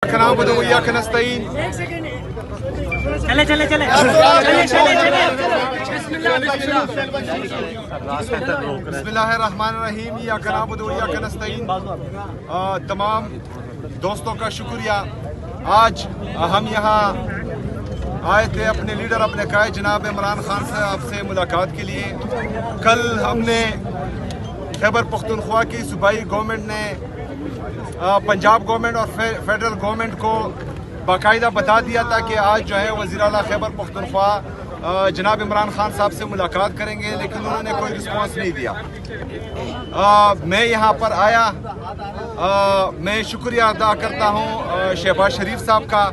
इय्याक नअबुदु व इय्याक नस्तईन। चले चले चले बिस्मिल्लाहिर्रहमानिर्रहीम। इय्याक नअबुदु व इय्याक नस्तईन। तमाम दोस्तों का शुक्रिया। आज हम यहाँ आए थे अपने लीडर, अपने कायद जनाब इमरान खान साहब से मुलाकात के लिए। कल हमने खैबर पख्तूनख्वा की सूबाई गवर्नमेंट ने पंजाब गवर्नमेंट और फेडरल गवर्नमेंट को बाकायदा बता दिया था कि आज जो है वज़ीर आला खैबर पख्तूनख्वा जनाब इमरान खान साहब से मुलाकात करेंगे, लेकिन उन्होंने कोई रिस्पांस नहीं दिया। मैं यहाँ पर आया, मैं शुक्रिया अदा करता हूँ शहबाज शरीफ साहब का।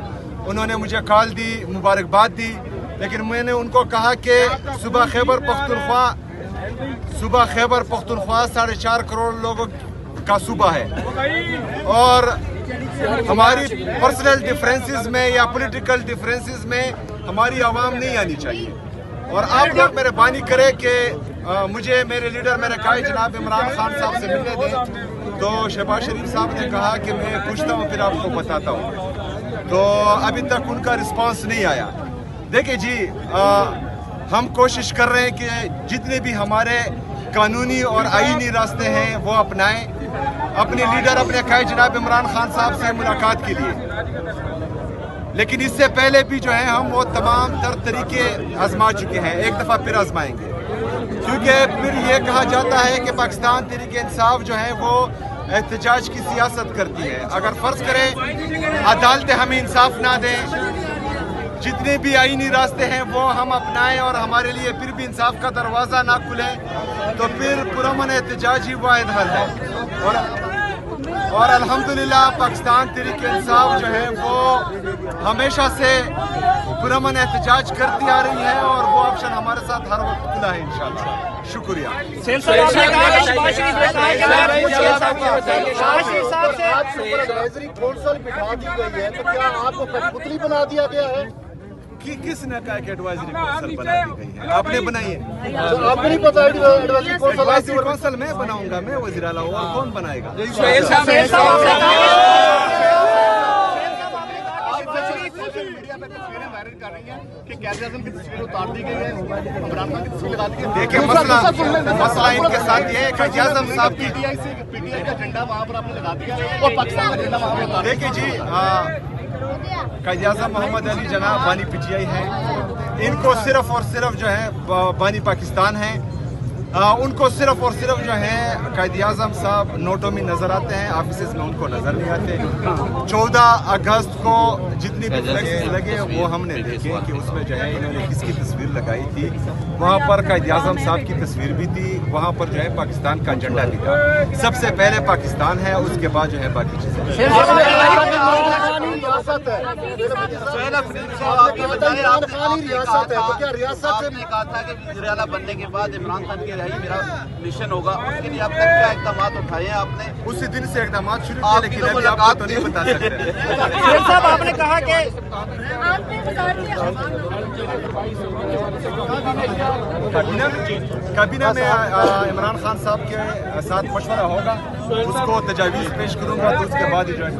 उन्होंने मुझे कॉल दी, मुबारकबाद दी, लेकिन मैंने उनको कहा कि सुबह खैबर पख्तूनख्वा 4.5 करोड़ लोगों का सूबा है और हमारी पर्सनल डिफरेंसेस में या पॉलिटिकल डिफरेंसेस में हमारी आवाम नहीं आनी चाहिए। और आप लोग मेहरबानी करें कि मुझे मेरे लीडर, मेरे कायद जनाब इमरान खान साहब से मिलने दें। तो शहबाज शरीफ साहब ने कहा कि मैं पूछता हूँ फिर आपको बताता हूँ। तो अभी तक उनका रिस्पांस नहीं आया। देखिए जी, हम कोशिश कर रहे हैं कि जितने भी हमारे कानूनी और आईनी रास्ते हैं वो अपनाएं अपने लीडर, अपने कायद जनाब इमरान खान साहब से मुलाकात के लिए। लेकिन इससे पहले भी जो है हम वो तमाम तरीके आजमा चुके हैं, एक दफ़ा फिर आजमाएंगे, क्योंकि फिर ये कहा जाता है कि पाकिस्तान तहरीक इंसाफ जो है वो एहतजाज की सियासत करती है। अगर फ़र्ज़ करें अदालतें हमें इंसाफ ना दें, जितने भी आईनी रास्ते हैं वो हम अपनाएं और हमारे लिए फिर भी इंसाफ का दरवाज़ा ना खुले, तो फिर पुरअमन एहतजाज ही वाहिद हल है। और अल्हम्दुलिल्लाह पाकिस्तान तहरीक इंसाफ जो है वो हमेशा से पुरअमन एहतजाज करती आ रही है और वो ऑप्शन हमारे साथ हर वक्त खुला है इंशाल्लाह। शुक्रिया। पुतली बना दिया गया है कि किसने कहा कि एडवाइजरी कौंसिल बना दी गई है? आपने बनाई है? आपको नहीं पता एडवाइजरी कौंसिल मैं बनाऊंगा, मैं वज़ीर आला हूं, और कौन बनाएगा? कर रही हैं कि कैद-ए-आज़म की तस्वीर उतार दी गई है, इमरान खान की तस्वीर लगा दी गई है। देखिए मसला इनके साथ ये है कि कैद-ए-आज़म साहब की पीटीआई का झंडा वहाँ पर आपने लगा दिया और पाकिस्तान का झंडा वहाँ पर उतार दिया। देखिए जी, कैद-ए-आज़म मोहम्मद अली जनाब बानी पीटीआई है। इनको सिर्फ और सिर्फ जो है बानी पाकिस्तान है। उनको सिर्फ और सिर्फ जो है कैद-ए-आज़म साहब नोटों में नजर आते हैं, ऑफिस में उनको नजर नहीं आते। 14 अगस्त को जितनी भी फ्लैक्स लगे वो हमने देखे कि उसमें जो है इन्होंने किसकी तस्वीर लगाई थी। वहाँ पर कैद-ए-आज़म साहब की तस्वीर भी थी, वहाँ पर जो है पाकिस्तान का झंडा भी था। सबसे पहले पाकिस्तान है, उसके बाद जो है बाकी चीजें। बनने के बाद इमरान खान के यही मेरा मिशन होगा, उसके लिए अब तक क्या इक़दाम उठाए हैं आपने? उसी दिन से इक़दाम शुरू किए, लेकिन अभी आपको तो नहीं बता सकते। साहब आपने कहा कि काबीना में इमरान खान साहब के साथ मशवरा होगा, उसको तजावीज़ पेश करूंगा, तो उसके बाद ही ज्वाइन